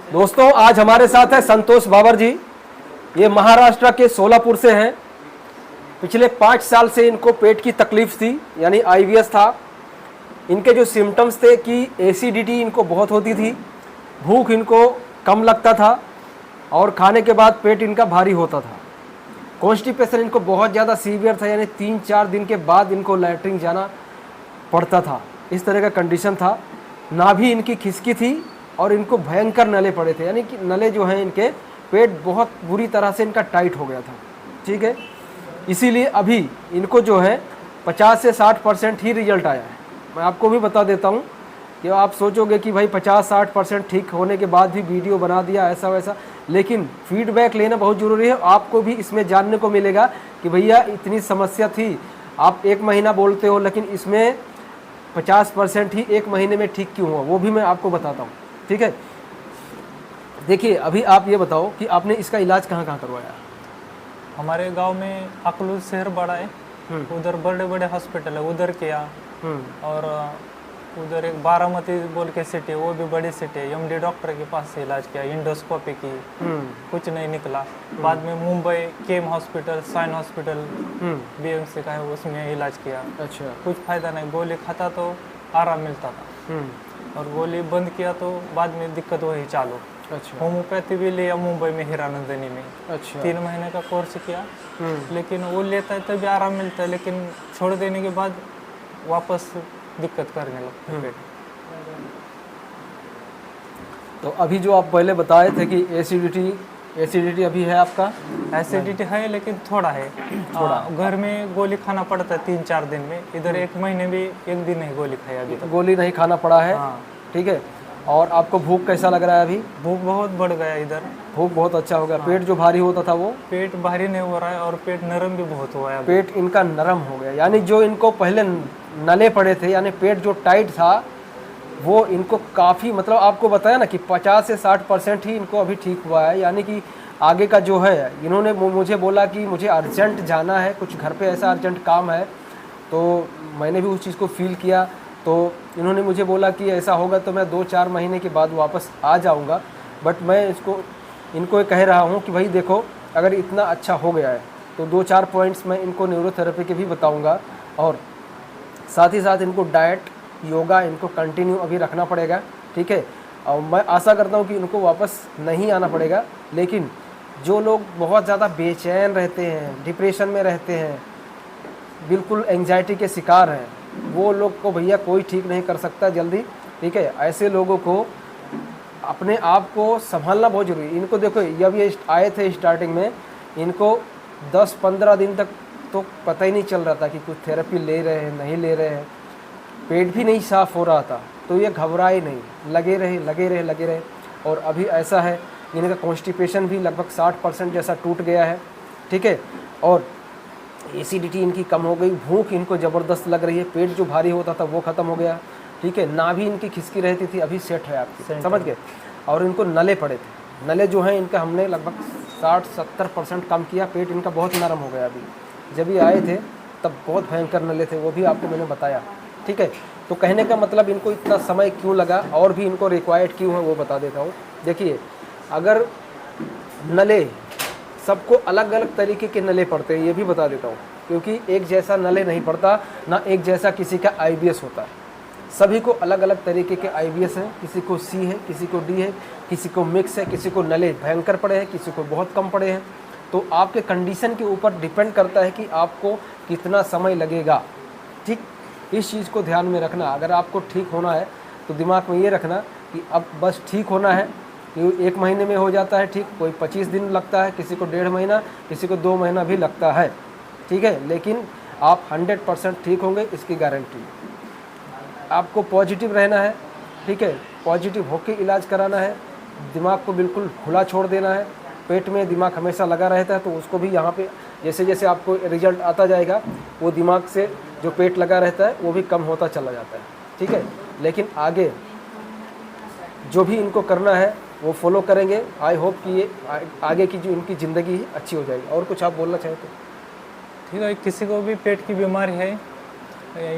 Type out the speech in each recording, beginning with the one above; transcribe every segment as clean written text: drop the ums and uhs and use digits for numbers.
दोस्तों आज हमारे साथ है संतोष बाबर जी। ये महाराष्ट्र के सोलापुर से हैं। पिछले 5 साल से इनको पेट की तकलीफ थी, यानी आईबीएस था। इनके जो सिम्टम्स थे कि एसिडिटी इनको बहुत होती थी, भूख इनको कम लगता था और खाने के बाद पेट इनका भारी होता था। कॉन्स्टिपेशन इनको बहुत ज़्यादा सीवियर था, यानी 3-4 दिन के बाद इनको लैट्रिन जाना पड़ता था। इस तरह का कंडीशन था। नाभि इनकी खिसकी थी और इनको भयंकर नले पड़े थे, यानी कि नले जो हैं इनके पेट बहुत बुरी तरह से इनका टाइट हो गया था। ठीक है, इसीलिए अभी इनको जो है 50 से 60% ही रिजल्ट आया है। मैं आपको भी बता देता हूँ कि आप सोचोगे कि भाई 50-60% ठीक होने के बाद भी वीडियो बना दिया ऐसा वैसा, लेकिन फीडबैक लेना बहुत ज़रूरी है। आपको भी इसमें जानने को मिलेगा कि भैया इतनी समस्या थी, आप 1 महीना बोलते हो लेकिन इसमें 50% ही 1 महीने में ठीक क्यों हुआ, वो भी मैं आपको बताता हूँ। ठीक है, देखिए अभी आप ये बताओ कि आपने इसका इलाज कहाँ कहाँ करवाया? हमारे गांव में अकलूज शहर बड़ा है, उधर बड़े बड़े हॉस्पिटल है, उधर किया। और उधर एक बारामती बोल के सिटी है, वो भी बड़ी सिटी है, एमडी डॉक्टर के पास से इलाज किया, इंडोस्कोपी की, कुछ नहीं निकला। बाद में मुंबई केम हॉस्पिटल, साइन हॉस्पिटल बीएमसी का है, उसमें इलाज किया। अच्छा, कुछ फायदा नहीं, गोली खाता तो आराम मिलता था और गोली बंद किया तो बाद में दिक्कत वही चालू। अच्छा, होम्योपैथी भी लिया मुंबई में हीरानंदनी में। अच्छा, 3 महीने का कोर्स किया, लेकिन वो लेता है तभी आराम मिलता है, लेकिन छोड़ देने के बाद वापस दिक्कत करने लगता है पेट। तो अभी जो आप पहले बताए थे कि एसिडिटी अभी है आपका? एसिडिटी है लेकिन थोड़ा है, थोड़ा घर में गोली खाना पड़ता है 3-4 दिन में, इधर 1 महीने भी 1 दिन नहीं गोली खाई अभी तक। गोली नहीं खाना पड़ा है। हाँ। ठीक है, और आपको भूख कैसा लग रहा है अभी? भूख बहुत बढ़ गया इधर, भूख बहुत अच्छा हो गया। पेट जो भारी होता था वो पेट भारी नहीं हो रहा है और पेट नरम भी बहुत हुआ है। पेट इनका नरम हो गया, यानी जो इनको पहले नले पड़े थे, यानी पेट जो टाइट था वो इनको काफ़ी, मतलब आपको बताया ना कि 50 से 60% ही इनको अभी ठीक हुआ है। यानी कि आगे का जो है, इन्होंने मुझे बोला कि मुझे अर्जेंट जाना है, कुछ घर पे ऐसा अर्जेंट काम है, तो मैंने भी उस चीज़ को फील किया। तो इन्होंने मुझे बोला कि ऐसा होगा तो मैं 2-4 महीने के बाद वापस आ जाऊंगा। बट मैं इनको कह रहा हूं कि भाई देखो, अगर इतना अच्छा हो गया है तो 2-4 पॉइंट्स मैं इनको न्यूरोथेरेपी के भी बताऊंगा, और साथ ही साथ इनको डाइट, योगा इनको कंटिन्यू अभी रखना पड़ेगा। ठीक है, और मैं आशा करता हूँ कि इनको वापस नहीं आना पड़ेगा। लेकिन जो लोग बहुत ज़्यादा बेचैन रहते हैं, डिप्रेशन में रहते हैं, बिल्कुल एंजाइटी के शिकार हैं, वो लोग को भैया कोई ठीक नहीं कर सकता जल्दी। ठीक है, ऐसे लोगों को अपने आप को संभालना बहुत जरूरी है। इनको देखो, जब ये आए थे स्टार्टिंग में, इनको 10-15 दिन तक तो पता ही नहीं चल रहा था कि कुछ थेरेपी ले रहे हैं नहीं ले रहे हैं, पेट भी नहीं साफ हो रहा था, तो ये घबराए नहीं, लगे रहे। और अभी ऐसा है, इनका कॉन्स्टिपेशन भी लगभग 60% जैसा टूट गया है। ठीक है, और एसिडिटी इनकी कम हो गई, भूख इनको ज़बरदस्त लग रही है, पेट जो भारी होता था वो ख़त्म हो गया। ठीक है, नाभि इनकी खिसकी रहती थी, अभी सेट है आपकी, समझ गए। और इनको नले पड़े थे, नले जो हैं इनका हमने लगभग 60-70% कम किया, पेट इनका बहुत नरम हो गया। अभी जब ये आए थे तब बहुत भयंकर नले थे, वो भी आपको मैंने बताया। ठीक है, तो कहने का मतलब इनको इतना समय क्यों लगा और भी इनको रिक्वायर्ड क्यों है वो बता देता हूँ। देखिए, अगर नले सबको अलग अलग तरीके के नले पड़ते हैं, ये भी बता देता हूँ, क्योंकि एक जैसा नले नहीं पड़ता, ना एक जैसा किसी का आईबीएस होता है। सभी को अलग अलग तरीके के आईबीएस हैं, किसी को सी है, किसी को डी है, किसी को मिक्स है, किसी को नले भयंकर पड़े हैं, किसी को बहुत कम पड़े हैं। तो आपके कंडीशन के ऊपर डिपेंड करता है कि आपको कितना समय लगेगा। ठीक, इस चीज़ को ध्यान में रखना। अगर आपको ठीक होना है तो दिमाग में ये रखना कि अब बस ठीक होना है, कि 1 महीने में हो जाता है ठीक, कोई 25 दिन लगता है, किसी को 1.5 महीना, किसी को 2 महीना भी लगता है। ठीक है, लेकिन आप 100% ठीक होंगे, इसकी गारंटी। आपको पॉजिटिव रहना है। ठीक है, पॉजिटिव होके इलाज कराना है, दिमाग को बिल्कुल खुला छोड़ देना है। पेट में दिमाग हमेशा लगा रहता है, तो उसको भी यहाँ पे जैसे जैसे आपको रिजल्ट आता जाएगा, वो दिमाग से जो पेट लगा रहता है वो भी कम होता चला जाता है। ठीक है, लेकिन आगे जो भी इनको करना है वो फॉलो करेंगे। आई होप कि ये आगे की जो इनकी ज़िंदगी अच्छी हो जाएगी। और कुछ आप बोलना चाहें तो? ठीक है, किसी को भी पेट की बीमारी है,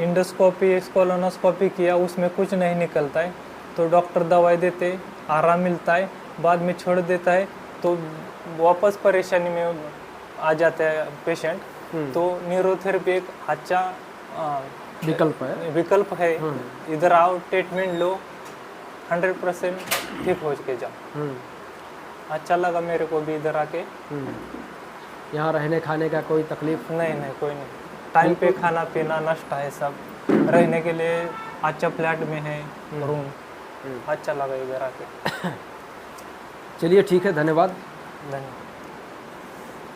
इंडोस्कोपी कोलोनोस्कोपी किया, उसमें कुछ नहीं निकलता है, तो डॉक्टर दवाई देते, आराम मिलता है, बाद में छोड़ देता है तो वापस परेशानी में आ जाता है पेशेंट, तो न्यूरोथेरेपी एक अच्छा विकल्प है। इधर आओ, ट्रीटमेंट लो, 100% ठीक हो के जाओ। अच्छा लगा मेरे को भी इधर आके। यहाँ रहने खाने का कोई तकलीफ? नहीं कोई नहीं, टाइम पे खाना पीना नाश्ता है सब, रहने के लिए अच्छा फ्लैट में है रूम, अच्छा लगा इधर आके। चलिए ठीक है, धन्यवाद। धन्यवाद।